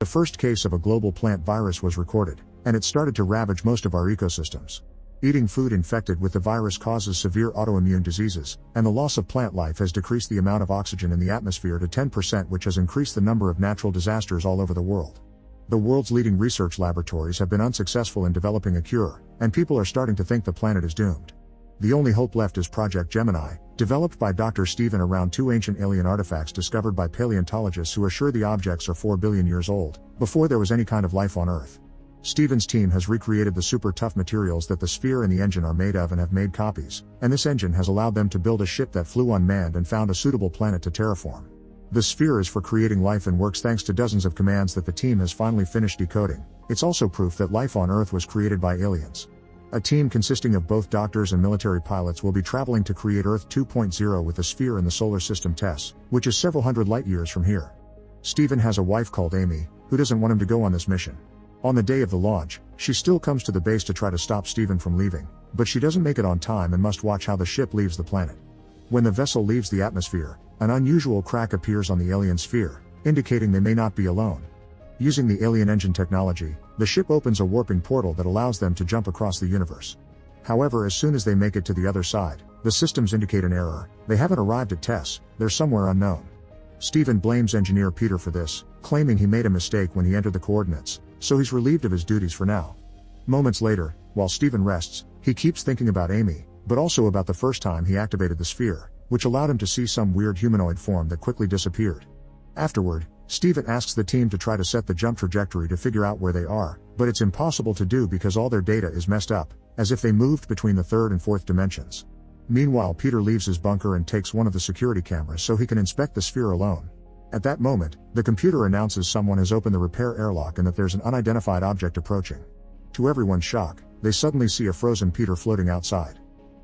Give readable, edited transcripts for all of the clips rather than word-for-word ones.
The first case of a global plant virus was recorded, and it started to ravage most of our ecosystems. Eating food infected with the virus causes severe autoimmune diseases, and the loss of plant life has decreased the amount of oxygen in the atmosphere to 10%, which has increased the number of natural disasters all over the world. The world's leading research laboratories have been unsuccessful in developing a cure, and people are starting to think the planet is doomed. The only hope left is Project Gemini, developed by Dr. Stephen around two ancient alien artifacts discovered by paleontologists who are sure the objects are 4 billion years old, before there was any kind of life on Earth. Stephen's team has recreated the super tough materials that the sphere and the engine are made of and have made copies, and this engine has allowed them to build a ship that flew unmanned and found a suitable planet to terraform. The sphere is for creating life and works thanks to dozens of commands that the team has finally finished decoding. It's also proof that life on Earth was created by aliens. A team consisting of both doctors and military pilots will be traveling to create Earth 2.0 with the sphere in the solar system TESS, which is several hundred light years from here. Stephen has a wife called Amy, who doesn't want him to go on this mission. On the day of the launch, she still comes to the base to try to stop Stephen from leaving, but she doesn't make it on time and must watch how the ship leaves the planet. When the vessel leaves the atmosphere, an unusual crack appears on the alien sphere, indicating they may not be alone. Using the alien engine technology, the ship opens a warping portal that allows them to jump across the universe. However, as soon as they make it to the other side, the systems indicate an error. They haven't arrived at TESS, they're somewhere unknown. Stephen blames engineer Peter for this, claiming he made a mistake when he entered the coordinates, so he's relieved of his duties for now. Moments later, while Stephen rests, he keeps thinking about Amy, but also about the first time he activated the sphere, which allowed him to see some weird humanoid form that quickly disappeared. Afterward, Stephen asks the team to try to set the jump trajectory to figure out where they are, but it's impossible to do because all their data is messed up, as if they moved between the third and fourth dimensions. Meanwhile, Peter leaves his bunker and takes one of the security cameras so he can inspect the sphere alone. At that moment, the computer announces someone has opened the repair airlock and that there's an unidentified object approaching. To everyone's shock, they suddenly see a frozen Peter floating outside.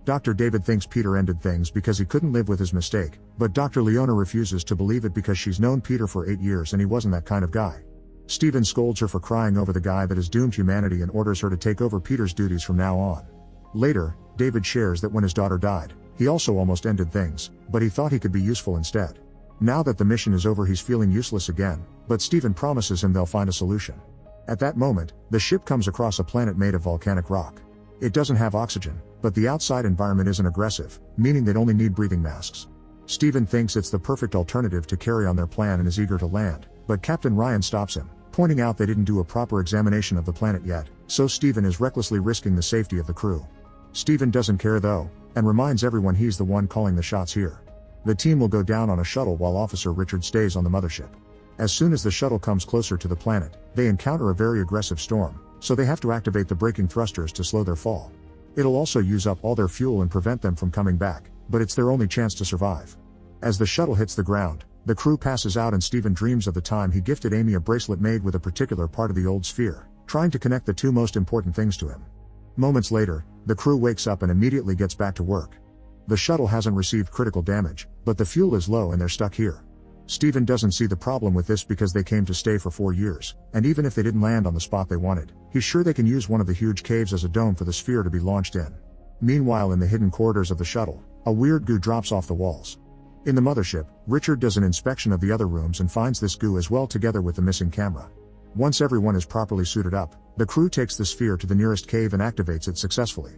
Dr. David thinks Peter ended things because he couldn't live with his mistake, but Dr. Leona refuses to believe it because she's known Peter for 8 years and he wasn't that kind of guy. Stephen scolds her for crying over the guy that has doomed humanity and orders her to take over Peter's duties from now on. Later, David shares that when his daughter died, he also almost ended things, but he thought he could be useful instead. Now that the mission is over, he's feeling useless again, but Stephen promises him they'll find a solution. At that moment, the ship comes across a planet made of volcanic rock. It doesn't have oxygen, but the outside environment isn't aggressive, meaning they'd only need breathing masks. Stephen thinks it's the perfect alternative to carry on their plan and is eager to land, but Captain Ryan stops him, pointing out they didn't do a proper examination of the planet yet, so Stephen is recklessly risking the safety of the crew. Stephen doesn't care though, and reminds everyone he's the one calling the shots here. The team will go down on a shuttle while Officer Richard stays on the mothership. As soon as the shuttle comes closer to the planet, they encounter a very aggressive storm, so they have to activate the braking thrusters to slow their fall. It'll also use up all their fuel and prevent them from coming back, but it's their only chance to survive. As the shuttle hits the ground, the crew passes out and Stephen dreams of the time he gifted Amy a bracelet made with a particular part of the old sphere, trying to connect the two most important things to him. Moments later, the crew wakes up and immediately gets back to work. The shuttle hasn't received critical damage, but the fuel is low and they're stuck here. Stephen doesn't see the problem with this because they came to stay for 4 years, and even if they didn't land on the spot they wanted, he's sure they can use one of the huge caves as a dome for the sphere to be launched in. Meanwhile, in the hidden corridors of the shuttle, a weird goo drops off the walls. In the mothership, Richard does an inspection of the other rooms and finds this goo as well together with the missing camera. Once everyone is properly suited up, the crew takes the sphere to the nearest cave and activates it successfully.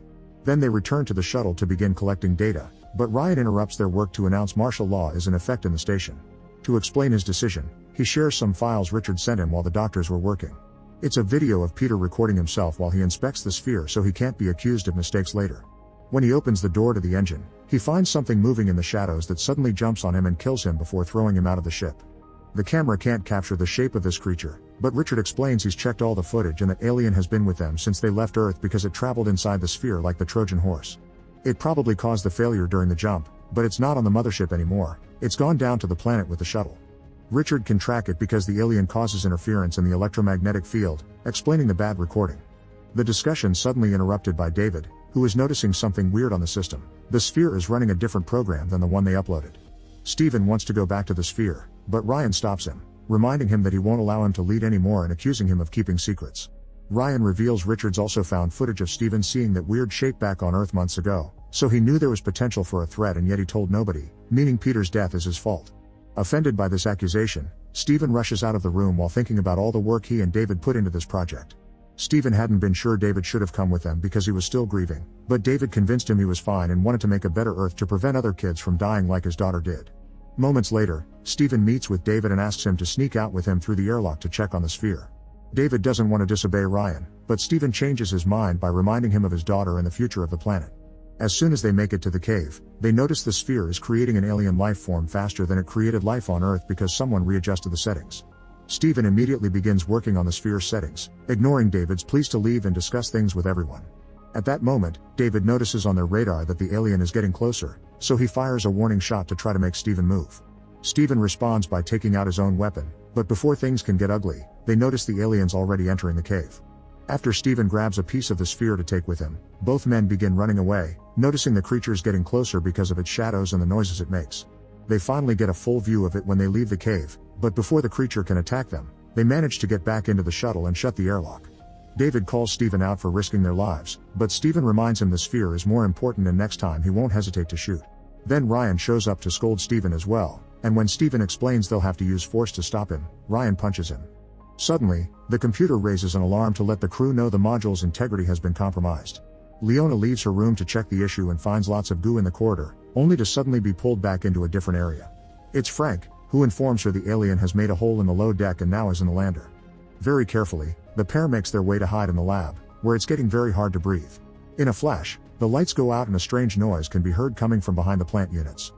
Then they return to the shuttle to begin collecting data, but Ryan interrupts their work to announce martial law is in effect in the station. To explain his decision, he shares some files Richard sent him while the doctors were working. It's a video of Peter recording himself while he inspects the sphere so he can't be accused of mistakes later. When he opens the door to the engine, he finds something moving in the shadows that suddenly jumps on him and kills him before throwing him out of the ship. The camera can't capture the shape of this creature, but Richard explains he's checked all the footage and that alien has been with them since they left Earth because it traveled inside the sphere like the Trojan horse. It probably caused the failure during the jump, but it's not on the mothership anymore, it's gone down to the planet with the shuttle. Richard can track it because the alien causes interference in the electromagnetic field, explaining the bad recording. The discussion suddenly interrupted by David, who is noticing something weird on the system. The sphere is running a different program than the one they uploaded. Stephen wants to go back to the sphere, but Ryan stops him, reminding him that he won't allow him to lead anymore and accusing him of keeping secrets. Ryan reveals Richard's also found footage of Stephen seeing that weird shape back on Earth months ago, so he knew there was potential for a threat and yet he told nobody, meaning Peter's death is his fault. Offended by this accusation, Stephen rushes out of the room while thinking about all the work he and David put into this project. Stephen hadn't been sure David should have come with them because he was still grieving, but David convinced him he was fine and wanted to make a better Earth to prevent other kids from dying like his daughter did. Moments later, Stephen meets with David and asks him to sneak out with him through the airlock to check on the sphere. David doesn't want to disobey Ryan, but Stephen changes his mind by reminding him of his daughter and the future of the planet. As soon as they make it to the cave, they notice the sphere is creating an alien life form faster than it created life on Earth because someone readjusted the settings. Stephen immediately begins working on the sphere's settings, ignoring David's pleas to leave and discuss things with everyone. At that moment, David notices on their radar that the alien is getting closer, so he fires a warning shot to try to make Stephen move. Stephen responds by taking out his own weapon, but before things can get ugly, they notice the aliens already entering the cave. After Stephen grabs a piece of the sphere to take with him, both men begin running away, noticing the creatures getting closer because of its shadows and the noises it makes. They finally get a full view of it when they leave the cave, but before the creature can attack them, they manage to get back into the shuttle and shut the airlock. David calls Stephen out for risking their lives, but Stephen reminds him the sphere is more important and next time he won't hesitate to shoot. Then Ryan shows up to scold Stephen as well, and when Stephen explains they'll have to use force to stop him, Ryan punches him. Suddenly, the computer raises an alarm to let the crew know the module's integrity has been compromised. Leona leaves her room to check the issue and finds lots of goo in the corridor, only to suddenly be pulled back into a different area. It's Frank, who informs her the alien has made a hole in the low deck and now is in the lander. Very carefully, the pair makes their way to hide in the lab, where it's getting very hard to breathe. In a flash, the lights go out and a strange noise can be heard coming from behind the plant units.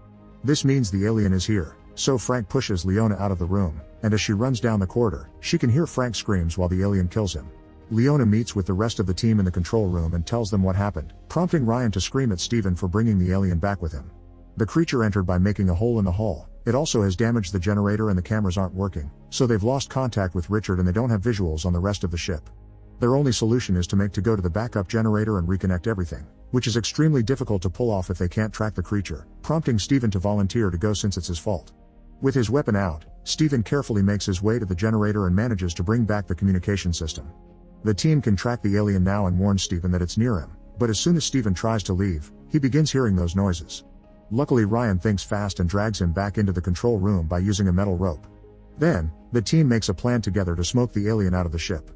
This means the alien is here, so Frank pushes Leona out of the room, and as she runs down the corridor, she can hear Frank screams while the alien kills him. Leona meets with the rest of the team in the control room and tells them what happened, prompting Ryan to scream at Stephen for bringing the alien back with him. The creature entered by making a hole in the hull. It also has damaged the generator and the cameras aren't working, so they've lost contact with Richard and they don't have visuals on the rest of the ship. Their only solution is to go to the backup generator and reconnect everything, which is extremely difficult to pull off if they can't track the creature, prompting Stephen to volunteer to go since it's his fault. With his weapon out, Stephen carefully makes his way to the generator and manages to bring back the communication system. The team can track the alien now and warns Stephen that it's near him, but as soon as Stephen tries to leave, he begins hearing those noises. Luckily Ryan thinks fast and drags him back into the control room by using a metal rope. Then, the team makes a plan together to smoke the alien out of the ship.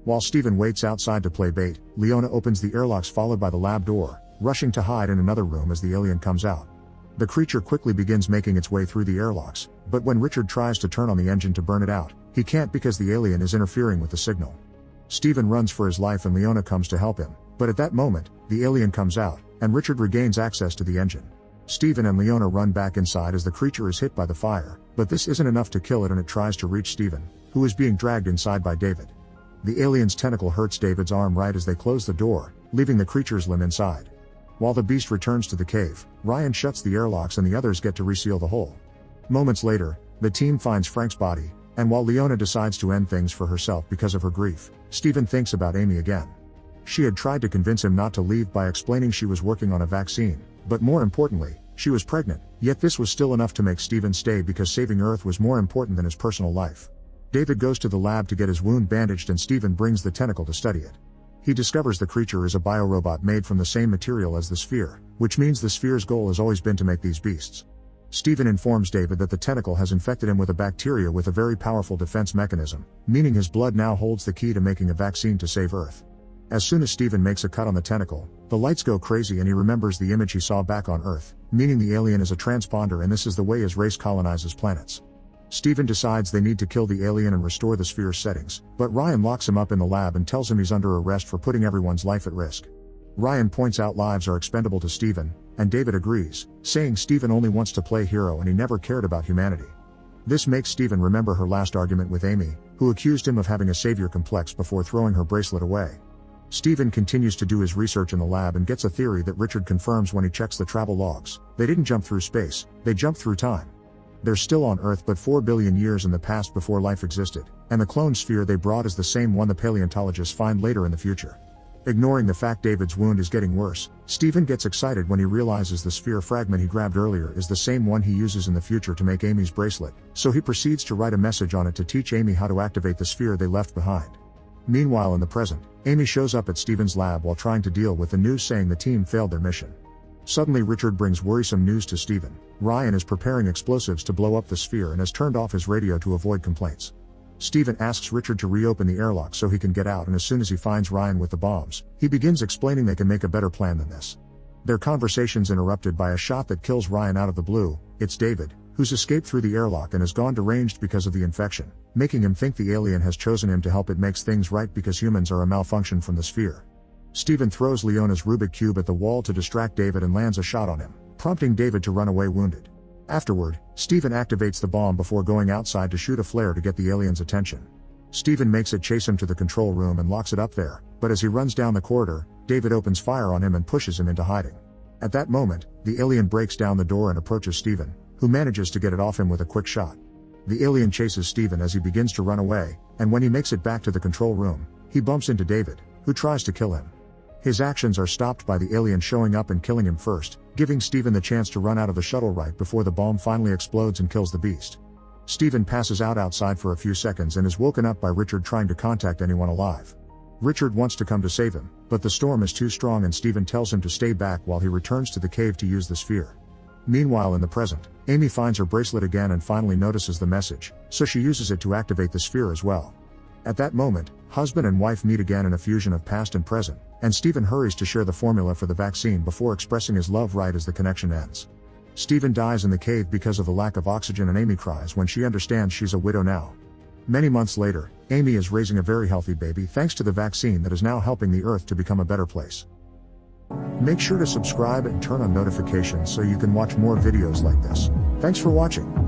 While Stephen waits outside to play bait, Leona opens the airlocks followed by the lab door, rushing to hide in another room as the alien comes out. The creature quickly begins making its way through the airlocks, but when Richard tries to turn on the engine to burn it out, he can't because the alien is interfering with the signal. Stephen runs for his life and Leona comes to help him, but at that moment, the alien comes out, and Richard regains access to the engine. Stephen and Leona run back inside as the creature is hit by the fire, but this isn't enough to kill it and it tries to reach Stephen, who is being dragged inside by David. The alien's tentacle hurts David's arm right as they close the door, leaving the creature's limb inside. While the beast returns to the cave, Ryan shuts the airlocks and the others get to reseal the hole. Moments later, the team finds Frank's body, and while Leona decides to end things for herself because of her grief, Stephen thinks about Amy again. She had tried to convince him not to leave by explaining she was working on a vaccine, but more importantly, she was pregnant, yet this was still enough to make Stephen stay because saving Earth was more important than his personal life. David goes to the lab to get his wound bandaged and Stephen brings the tentacle to study it. He discovers the creature is a biorobot made from the same material as the sphere, which means the sphere's goal has always been to make these beasts. Stephen informs David that the tentacle has infected him with a bacteria with a very powerful defense mechanism, meaning his blood now holds the key to making a vaccine to save Earth. As soon as Stephen makes a cut on the tentacle, the lights go crazy and he remembers the image he saw back on Earth, meaning the alien is a transponder and this is the way his race colonizes planets. Stephen decides they need to kill the alien and restore the sphere's settings, but Ryan locks him up in the lab and tells him he's under arrest for putting everyone's life at risk. Ryan points out lives are expendable to Stephen, and David agrees, saying Stephen only wants to play hero and he never cared about humanity. This makes Stephen remember her last argument with Amy, who accused him of having a savior complex before throwing her bracelet away. Stephen continues to do his research in the lab and gets a theory that Richard confirms when he checks the travel logs. They didn't jump through space, they jumped through time. They're still on Earth but 4 billion years in the past before life existed, and the clone sphere they brought is the same one the paleontologists find later in the future. Ignoring the fact David's wound is getting worse, Stephen gets excited when he realizes the sphere fragment he grabbed earlier is the same one he uses in the future to make Amy's bracelet, so he proceeds to write a message on it to teach Amy how to activate the sphere they left behind. Meanwhile in the present, Amy shows up at Stephen's lab while trying to deal with the news saying the team failed their mission. Suddenly Richard brings worrisome news to Stephen. Ryan is preparing explosives to blow up the sphere and has turned off his radio to avoid complaints. Stephen asks Richard to reopen the airlock so he can get out, and as soon as he finds Ryan with the bombs, he begins explaining they can make a better plan than this. Their conversation's interrupted by a shot that kills Ryan out of the blue. It's David, who's escaped through the airlock and has gone deranged because of the infection, making him think the alien has chosen him to help it makes things right because humans are a malfunction from the sphere. Stephen throws Leona's Rubik Cube at the wall to distract David and lands a shot on him, prompting David to run away wounded. Afterward, Stephen activates the bomb before going outside to shoot a flare to get the alien's attention. Stephen makes it chase him to the control room and locks it up there, but as he runs down the corridor, David opens fire on him and pushes him into hiding. At that moment, the alien breaks down the door and approaches Stephen, who manages to get it off him with a quick shot. The alien chases Stephen as he begins to run away, and when he makes it back to the control room, he bumps into David, who tries to kill him. His actions are stopped by the alien showing up and killing him first, giving Stephen the chance to run out of the shuttle right before the bomb finally explodes and kills the beast. Stephen passes out outside for a few seconds and is woken up by Richard trying to contact anyone alive. Richard wants to come to save him, but the storm is too strong and Stephen tells him to stay back while he returns to the cave to use the sphere. Meanwhile in the present, Amy finds her bracelet again and finally notices the message, so she uses it to activate the sphere as well. At that moment, husband and wife meet again in a fusion of past and present, and Stephen hurries to share the formula for the vaccine before expressing his love right as the connection ends. Stephen dies in the cave because of the lack of oxygen and Amy cries when she understands she's a widow now. Many months later, Amy is raising a very healthy baby thanks to the vaccine that is now helping the Earth to become a better place. Make sure to subscribe and turn on notifications so you can watch more videos like this. Thanks for watching.